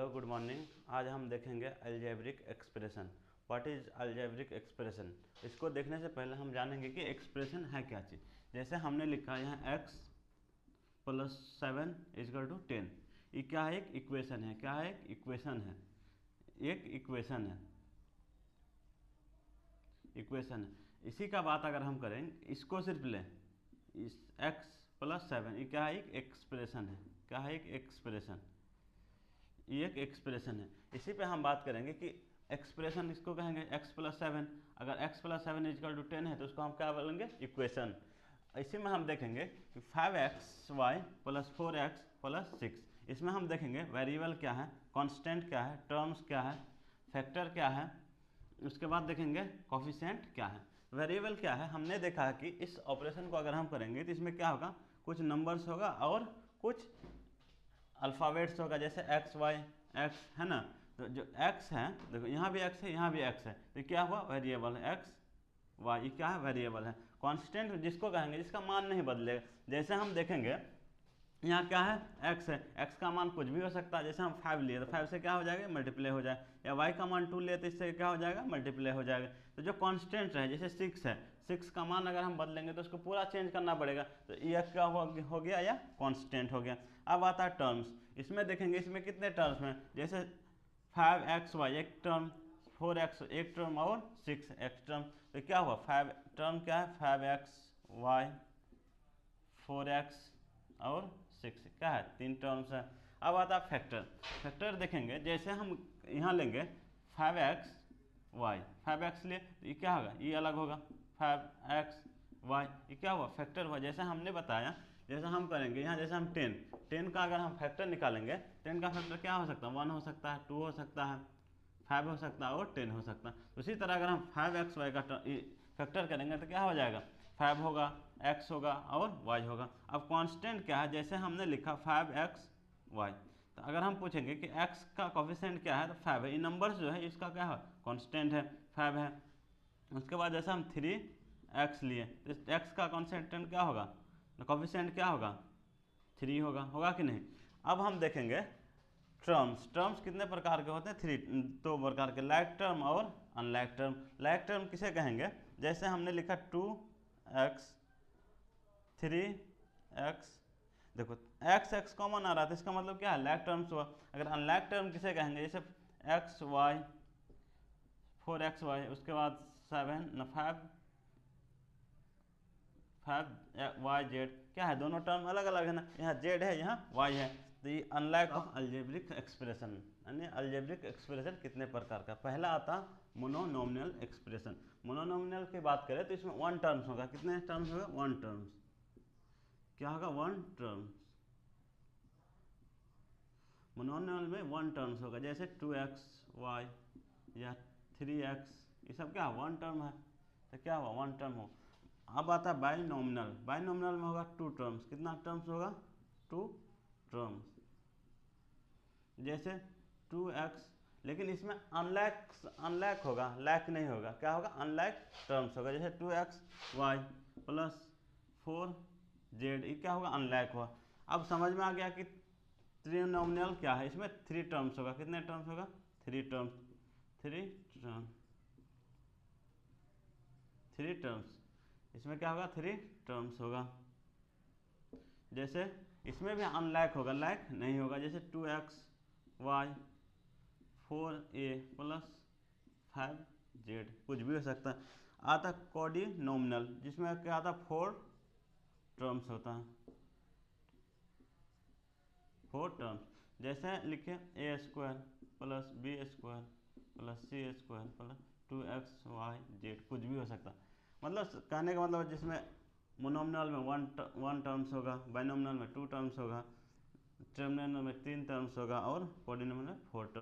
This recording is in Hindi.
Hello good morning. आज हम देखेंगे algebraic expression. What is algebraic expression. इसको देखने से पहले हम जानेंगे कि एक्सप्रेशन है क्या चीज़। जैसे हमने लिखा यहाँ x + 7 = 10। ये क्या है? एक इक्वेशन है। क्या है? एक इक्वेशन है। एक इक्वेशन है। इक्वेशन है। इसी का बात अगर हम करें, इसको सिर्फ लें, इस x + 7, ये क्या है? एक एक्सप्रेशन है। क्या है? एक एक्सप्रेशन। ये एक एक्सप्रेशन है। इसी पे हम बात करेंगे कि एक्सप्रेशन इसको कहेंगे x + 7। अगर x + 7 = 10 है तो उसको हम क्या बोलेंगे? इक्वेशन। इसी में हम देखेंगे कि 5xy + 4x + 6। इसमें हम देखेंगे वेरिएबल क्या है, कांस्टेंट क्या है, टर्म्स क्या है, फैक्टर क्या है। उसके बाद देखेंगे कोफिशिएंट क्या है। वेरिएबल क्या है? हमने देखा है कि इस ऑपरेशन को अगर हम करेंगे तो इसमें क्या होगा, कुछ नंबर्स होगा और कुछ अल्फ़ाबेट्स होगा, जैसे एक्स वाई एक्स है ना। तो जो एक्स है, देखो यहाँ भी एक्स है, यहाँ भी एक्स है, तो क्या हुआ? वेरिएबल है एक्स वाई। ये क्या है? वेरिएबल है। कांस्टेंट जिसको कहेंगे जिसका मान नहीं बदलेगा। जैसे हम देखेंगे यहाँ क्या है? एक्स है। एक्स का मान कुछ भी हो सकता है। जैसे हम 5 लिए तो 5 से क्या हो जाएगा? मल्टीप्लाई हो जाए। या वाई का मान 2 लिए तो इससे क्या हो जाएगा? मल्टीप्लाई हो जाएगा। तो जो कांस्टेंट है, जैसे 6 है, 6 का मान अगर हम बदलेंगे तो उसको पूरा चेंज करना पड़ेगा। तो ये क्या हो गया? या कांस्टेंट हो गया। अब आता है टर्म्स। इसमें देखेंगे इसमें कितने टर्म्स हैं। जैसे 5xy एक टर्म, 4x एक टर्म और 6x टर्म। तो क्या हुआ? 5 टर्म क्या है? 5xy 4x और 6 क्या है? 3 टर्म्स है। अब आता है फैक्टर। फैक्टर देखेंगे, जैसे हम यहाँ लेंगे 5xy, 5x लिए तो ये क्या होगा? ये अलग होगा। 5xy ये क्या हुआ? फैक्टर हुआ। जैसे हमने बताया, जैसे हम करेंगे यहाँ, जैसे हम 10 का अगर हम फैक्टर निकालेंगे, 10 का फैक्टर क्या हो सकता है? 1 हो सकता है, 2 हो सकता है, 5 हो सकता है और 10 हो सकता है। उसी तरह अगर हम 5xy का फैक्टर करेंगे तो क्या हो जाएगा? 5 होगा, x होगा और y होगा। अब कांस्टेंट क्या है? जैसे हमने लिखा 5xy, तो अगर हम पूछेंगे कि x का कोफिशिएंट क्या है तो 5 है। ये नंबर्स जो है इसका क्या है? कांस्टेंट है, 5 है। उसके बाद जैसे हम 3x लिए तो x का कांस्टेंट क्या होगा? कोफिशिएंट क्या होगा? 3 होगा। होगा कि नहीं? अब हम देखेंगे टर्म्स। टर्म्स कितने प्रकार के होते हैं? 2 प्रकार के, लाइक टर्म और अनलाइक टर्म। लाइक टर्म किसे कहेंगे? जैसे हमने लिखा 2x 3x, देखो x कॉमन आ रहा था, इसका मतलब क्या है? लाइक टर्म्स हुआ। अगर अनलाइक टर्म किसे कहेंगे? जैसे xy 4xy, उसके बाद 5yz, क्या है? दोनों टर्म अलग अलग है ना। यहाँ z है, यहाँ y है। तो ये अनलाइक ऑफ अलजेब्रिक एक्सप्रेशन। यानी अलजेब्रिक एक्सप्रेशन कितने प्रकार का? पहला आता मोनोनोमियल एक्सप्रेशन। मोनोनोमियल की बात करें तो इसमें 1 टर्म्स होगा। कितने टर्म्स होगा? 1 टर्म्स। क्या होगा? 1 टर्म्स। मोनोनोमियल में 1 टर्म्स होगा। जैसे 2xy या 3x, ये सब क्या? 1 टर्म है। तो क्या हुआ? 1 टर्म हो। अब आता है बाइनोमिनल। बाइनोमिनल में होगा 2 टर्म्स। कितना टर्म्स होगा? 2 टर्म्स। जैसे 2x, लेकिन इसमें अनलाइक होगा, लाइक नहीं होगा। क्या होगा? अनलाइक टर्म्स होगा। जैसे 2xy + 4z, ये क्या होगा? अनलाइक हुआ। अब समझ में आ गया कि ट्रिनोमिनल क्या है। इसमें 3 टर्म्स होगा। कितने टर्म्स होगा? 3 टर्म्स। 3 टर्म्स। इसमें क्या होगा? 3 टर्म्स होगा। जैसे इसमें भी अनलाइक होगा, लाइक नहीं होगा। जैसे 2xy 4a + 5z, कुछ भी हो सकता है। आता कोडिनोमिनल, जिसमें क्या आता? 4 टर्म्स होता है। 4 टर्म्स। जैसे लिखे a² + b² + c² + 2xyz, कुछ भी हो सकता है। मतलब कहने का मतलब, जिसमें मोनोमिनल में 1 टर्म्स होगा, बाइनोमिनल में 2 टर्म्स होगा, ट्रिनोमिनल में 3 टर्म्स होगा और कोडिनोमिनल में 4 टर्म्स।